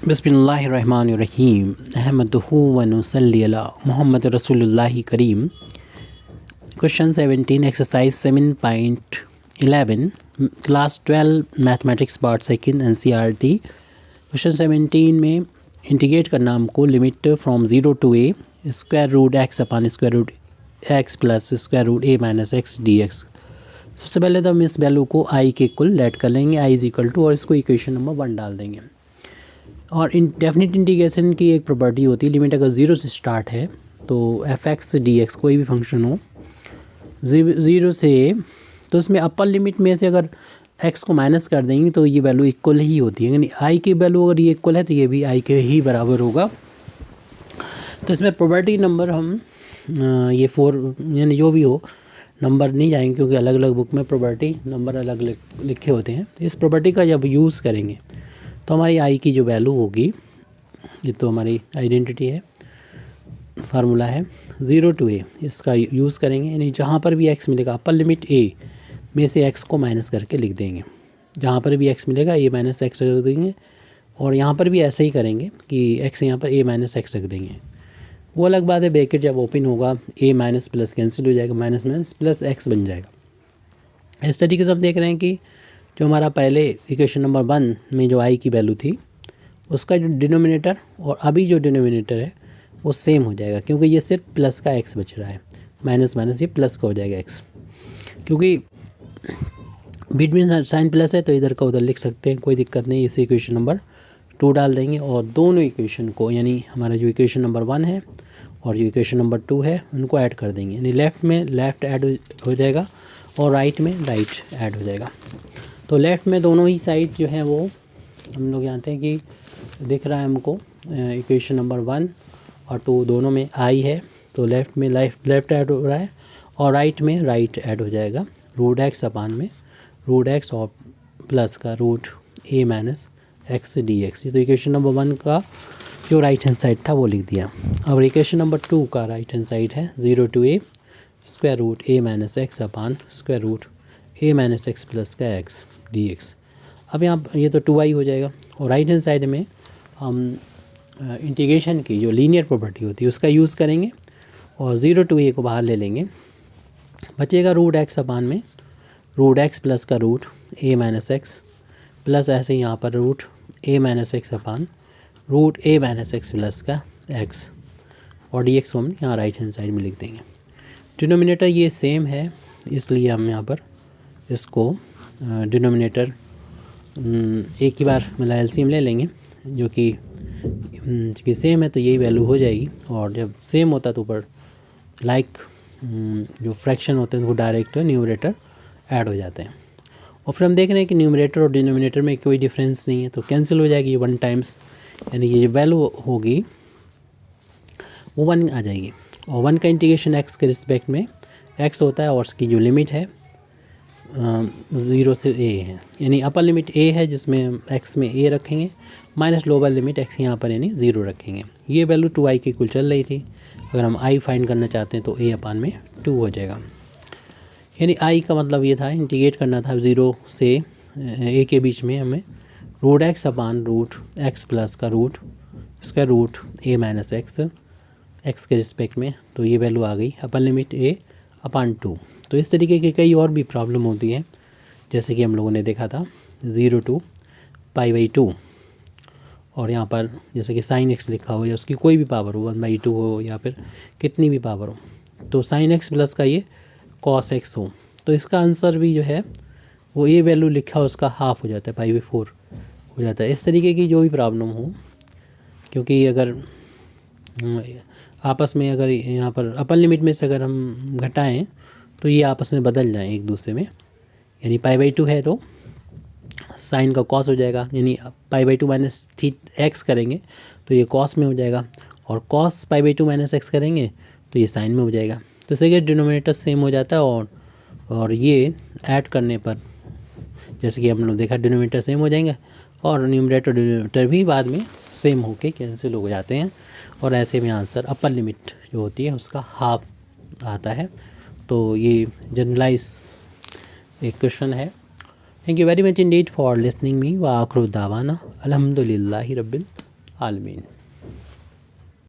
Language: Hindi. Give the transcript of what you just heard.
बिस्मिल्लाहिर्रहमानिर्रहीम अहमदुहु व नुसल्ली अला मुहम्मद रसूलुल्लाहि करीम। Question 17 exercise 7.11 class 12 mathematics part second NCERT. Question 17 में इंटीग्रेट करना हमको limit from 0 to a square root x upon square root x plus square root a minus x d x. सबसे पहले तो हम इस वैल्यू को आई के इक्वल लेट कर लेंगे, आई इज इक्वल टू, और इसको इक्वेशन नंबर 1 डाल देंगे। और डेफिनेट इंटीग्रेशन की एक प्रॉपर्टी होती है, लिमिट अगर 0 से स्टार्ट है तो एफ एक्स डी एक्स कोई भी फंक्शन हो 0 से, तो इसमें अपर लिमिट में से अगर एक्स को माइनस कर देंगे तो ये वैल्यू इक्वल ही होती है, यानी आई की वैल्यू अगर ये इक्वल है तो ये भी आई के ही बराबर होगा। तो इसमें प्रॉपर्टी नंबर हम ये 4 यानी जो भी हो नंबर नहीं जाएंगे, क्योंकि अलग अलग बुक में प्रॉपर्टी नंबर अलग लिखे होते हैं। तो इस प्रॉपर्टी का जब यूज़ करेंगे तो हमारी आई की जो वैल्यू होगी, ये तो हमारी आइडेंटिटी है, फार्मूला है 0 टू ए, इसका यूज़ करेंगे। यानी जहाँ पर भी एक्स मिलेगा अपर लिमिट ए में से एक्स को माइनस करके लिख देंगे। जहाँ पर भी एक्स मिलेगा ए माइनस एक्स रख देंगे, और यहाँ पर भी ऐसे ही करेंगे कि एक्स यहाँ पर ए माइनस एक्स रख देंगे। वो अलग बात है, ब्रैकेट जब ओपन होगा ए माइनस प्लस कैंसिल हो जाएगा, माइनस माइनस प्लस एक्स बन जाएगा। इस तरीके से हम देख रहे हैं कि जो हमारा पहले इक्वेशन नंबर 1 में जो आई की वैल्यू थी उसका जो डिनोमिनेटर और अभी जो डिनोमिनेटर है वो सेम हो जाएगा, क्योंकि ये सिर्फ प्लस का एक्स बच रहा है, माइनस माइनस ये प्लस का हो जाएगा एक्स, क्योंकि बीच में साइन प्लस है तो इधर का उधर लिख सकते हैं, कोई दिक्कत नहीं। इसे इक्वेशन नंबर 2 डाल देंगे और दोनों इक्वेशन को, यानी हमारा जो इक्वेशन नंबर 1 है और जो इक्वेशन नंबर 2 है उनको ऐड कर देंगे। यानी लेफ़्ट में लेफ़्ट ऐड हो जाएगा और राइट में राइट ऐड हो जाएगा। तो लेफ़्ट में दोनों ही साइड जो है वो हम लोग जानते हैं कि दिख रहा है हमको, इक्वेशन नंबर 1 और 2 दोनों में आई है, तो लेफ़्ट में लेफ़्ट ऐड हो रहा है और राइट में राइट ऐड हो जाएगा। रूट एक्स अपान में रूट एक्स और प्लस का root a minus x d x. तो इक्वेशन नंबर 1 का जो राइट हैंड साइड था वो लिख दिया। अब इक्वेशन नंबर 2 का राइट हैंड साइड है 0 to a square root a minus x upon square root a minus x plus का एक्स डी एक्स। अब यहाँ ये तो 2i हो जाएगा, और राइट हैंड साइड में हम इंटीग्रेशन की जो लीनियर प्रॉपर्टी होती है उसका यूज़ करेंगे और 0 टू ए को बाहर ले लेंगे, बचेगा रूट एक्स अपान में रूट एक्स प्लस का root a minus x plus ऐसे यहाँ पर root a minus x upon root a minus x plus का एक्स, और डी एक्स को हम यहाँ राइट हैंड साइड में लिख देंगे। डिनोमिनेटर ये सेम है, इसलिए हम यहाँ पर इसको डिनोमिनेटर एक ही बार मतलब एलसीएम ले लेंगे, जो कि सेम है तो यही वैल्यू हो जाएगी। और जब सेम होता तो ऊपर लाइक जो फ्रैक्शन होते हैं उनको डायरेक्ट न्यूमरेटर ऐड हो जाते हैं। और फिर हम देख रहे हैं कि न्यूमरेटर और डिनोमिनेटर में कोई डिफरेंस नहीं है, तो कैंसिल हो जाएगी 1 टाइम्स, यानी ये जो वैल्यू होगी वो 1 आ जाएगी। और 1 का इंटीग्रेशन एक्स के रिस्पेक्ट में एक्स होता है, और उसकी जो लिमिट है 0 से ए है, यानी अपर लिमिट ए है जिसमें एक्स में ए रखेंगे, माइनस लोअर लिमिट एक्स यहाँ पर यानी 0 रखेंगे। ये वैल्यू 2i की कुल चल रही थी, अगर हम i फाइंड करना चाहते हैं तो a अपान में 2 हो जाएगा। यानी i का मतलब ये था, इंटीग्रेट करना था 0 से a के बीच में हमें root x upon root x plus का root square root a minus x x के रिस्पेक्ट में, तो ये वैल्यू आ गई अपर लिमिट a अपान 2। तो इस तरीके की कई और भी प्रॉब्लम होती है, जैसे कि हम लोगों ने देखा था 0 टू π/2, और यहाँ पर जैसे कि साइन एक्स लिखा हो या उसकी कोई भी पावर हो 1/2 हो या फिर कितनी भी पावर हो, तो साइन एक्स प्लस का ये कॉस एक्स हो, तो इसका आंसर भी जो है वो ये वैल्यू लिखा हो उसका हाफ हो जाता है, π/4 हो जाता है। इस तरीके की जो भी प्रॉब्लम हो, क्योंकि अगर आपस में अगर यहाँ पर अपर लिमिट में से अगर हम घटाएं तो ये आपस में बदल जाएं एक दूसरे में, यानी π/2 है तो साइन का कॉस हो जाएगा, यानी π/2 माइनस एक्स करेंगे तो ये कॉस में हो जाएगा, और कॉस π/2 माइनस एक्स करेंगे तो ये साइन में हो जाएगा। तो इससे डिनोमिनेटर सेम हो जाता है, और ये ऐड करने पर जैसे कि हम लोग देखा डिनोमिनेटर सेम हो जाएंगे और न्यूमरेटर डिनोमिनेटर भी बाद में सेम होके कैंसिल हो जाते हैं, और ऐसे में आंसर अपर लिमिट जो होती है उसका हाफ आता है। तो ये जनरलाइज एक क्वेश्चन है। Thank you very much Indeed for listening me व आखिर दावाना अल्हम्दुलिल्लाहि रब्बिल आलमीन।